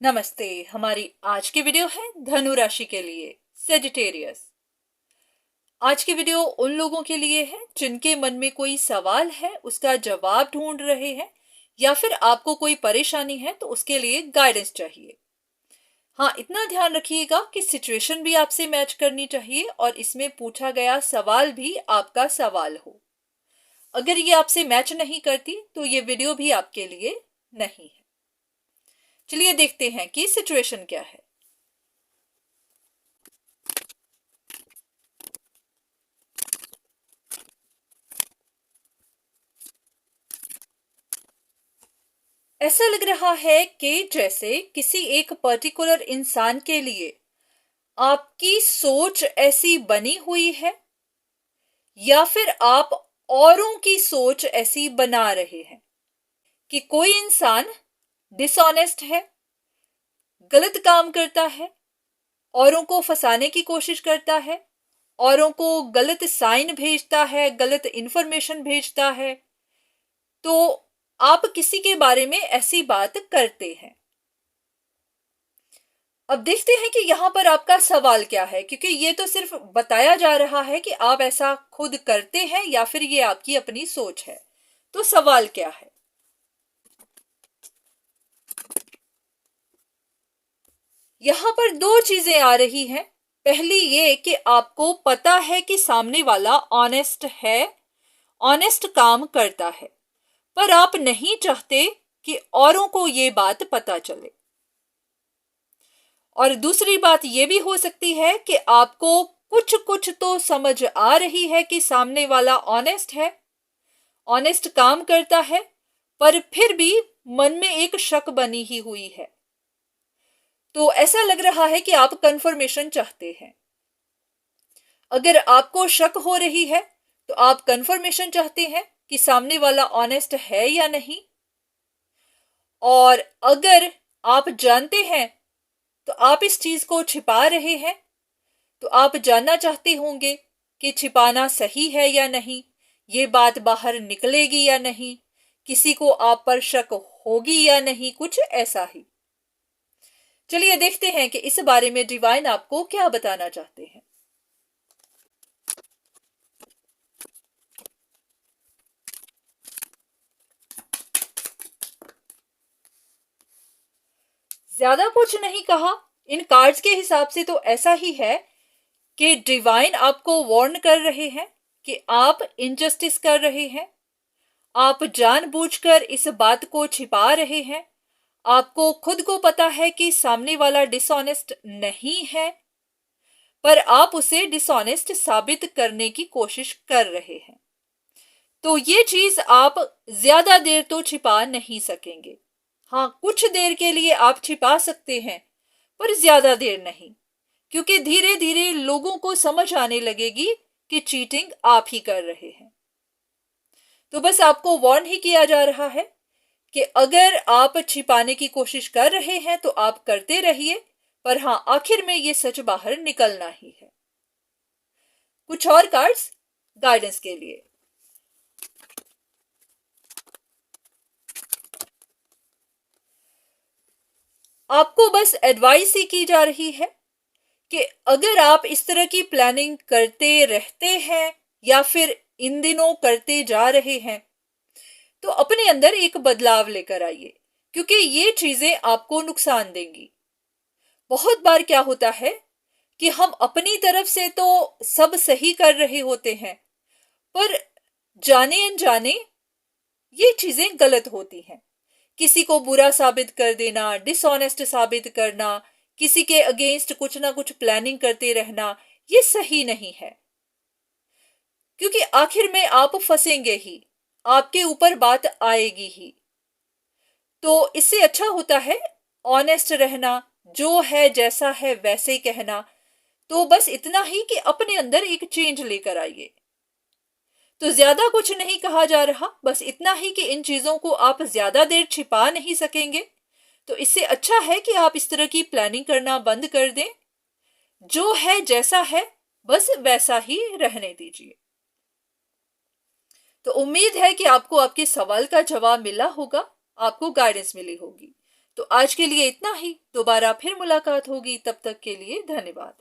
नमस्ते। हमारी आज की वीडियो है धनु राशि के लिए, सेजिटेरियस। आज की वीडियो उन लोगों के लिए है जिनके मन में कोई सवाल है, उसका जवाब ढूंढ रहे हैं, या फिर आपको कोई परेशानी है तो उसके लिए गाइडेंस चाहिए। हाँ, इतना ध्यान रखिएगा कि सिचुएशन भी आपसे मैच करनी चाहिए और इसमें पूछा गया सवाल भी आपका सवाल हो। अगर ये आपसे मैच नहीं करती तो ये वीडियो भी आपके लिए नहीं है। चलिए देखते हैं कि सिचुएशन क्या है। ऐसा लग रहा है कि जैसे किसी एक पर्टिकुलर इंसान के लिए आपकी सोच ऐसी बनी हुई है, या फिर आप औरों की सोच ऐसी बना रहे हैं कि कोई इंसान डिसऑनेस्ट है, गलत काम करता है, औरों को फंसाने की कोशिश करता है, औरों को गलत साइन भेजता है, गलत इंफॉर्मेशन भेजता है। तो आप किसी के बारे में ऐसी बात करते हैं। अब देखते हैं कि यहां पर आपका सवाल क्या है, क्योंकि ये तो सिर्फ बताया जा रहा है कि आप ऐसा खुद करते हैं या फिर ये आपकी अपनी सोच है। तो सवाल क्या है? यहां पर दो चीजें आ रही हैं। पहली ये कि आपको पता है कि सामने वाला ऑनेस्ट है, ऑनेस्ट काम करता है, पर आप नहीं चाहते कि औरों को ये बात पता चले। और दूसरी बात यह भी हो सकती है कि आपको कुछ कुछ तो समझ आ रही है कि सामने वाला ऑनेस्ट है, ऑनेस्ट काम करता है, पर फिर भी मन में एक शक बनी ही हुई है। तो ऐसा लग रहा है कि आप कंफर्मेशन चाहते हैं। अगर आपको शक हो रही है तो आप कंफर्मेशन चाहते हैं कि सामने वाला ऑनेस्ट है या नहीं। और अगर आप जानते हैं तो आप इस चीज को छिपा रहे हैं, तो आप जानना चाहते होंगे कि छिपाना सही है या नहीं, ये बात बाहर निकलेगी या नहीं, किसी को आप पर शक होगी या नहीं, कुछ ऐसा ही। चलिए देखते हैं कि इस बारे में डिवाइन आपको क्या बताना चाहते हैं। ज्यादा कुछ नहीं कहा। इन कार्ड्स के हिसाब से तो ऐसा ही है कि डिवाइन आपको वार्न कर रहे हैं कि आप इनजस्टिस कर रहे हैं, आप जानबूझकर इस बात को छिपा रहे हैं। आपको खुद को पता है कि सामने वाला डिसऑनेस्ट नहीं है, पर आप उसे डिसऑनेस्ट साबित करने की कोशिश कर रहे हैं। तो ये चीज आप ज्यादा देर तो छिपा नहीं सकेंगे। हाँ, कुछ देर के लिए आप छिपा सकते हैं, पर ज्यादा देर नहीं, क्योंकि धीरे धीरे लोगों को समझ आने लगेगी कि चीटिंग आप ही कर रहे हैं। तो बस आपको वार्न ही किया जा रहा है कि अगर आप छिपाने की कोशिश कर रहे हैं तो आप करते रहिए, पर हाँ, आखिर में ये सच बाहर निकलना ही है। कुछ और कार्ड्स गाइडेंस के लिए। आपको बस एडवाइस ही की जा रही है कि अगर आप इस तरह की प्लानिंग करते रहते हैं या फिर इन दिनों करते जा रहे हैं, तो अपने अंदर एक बदलाव लेकर आइए, क्योंकि ये चीजें आपको नुकसान देंगी। बहुत बार क्या होता है कि हम अपनी तरफ से तो सब सही कर रहे होते हैं, पर जाने अनजाने ये चीजें गलत होती हैं। किसी को बुरा साबित कर देना, डिसऑनेस्ट साबित करना, किसी के अगेंस्ट कुछ ना कुछ प्लानिंग करते रहना, ये सही नहीं है, क्योंकि आखिर में आप फंसेंगे ही, आपके ऊपर बात आएगी ही। तो इससे अच्छा होता है ऑनेस्ट रहना, जो है जैसा है वैसे कहना। तो बस इतना ही कि अपने अंदर एक चेंज लेकर आइए। तो ज्यादा कुछ नहीं कहा जा रहा, बस इतना ही कि इन चीजों को आप ज्यादा देर छिपा नहीं सकेंगे। तो इससे अच्छा है कि आप इस तरह की प्लानिंग करना बंद कर दें। जो है जैसा है बस वैसा ही रहने दीजिए। तो उम्मीद है कि आपको आपके सवाल का जवाब मिला होगा, आपको गाइडेंस मिली होगी। तो आज के लिए इतना ही, दोबारा फिर मुलाकात होगी, तब तक के लिए धन्यवाद।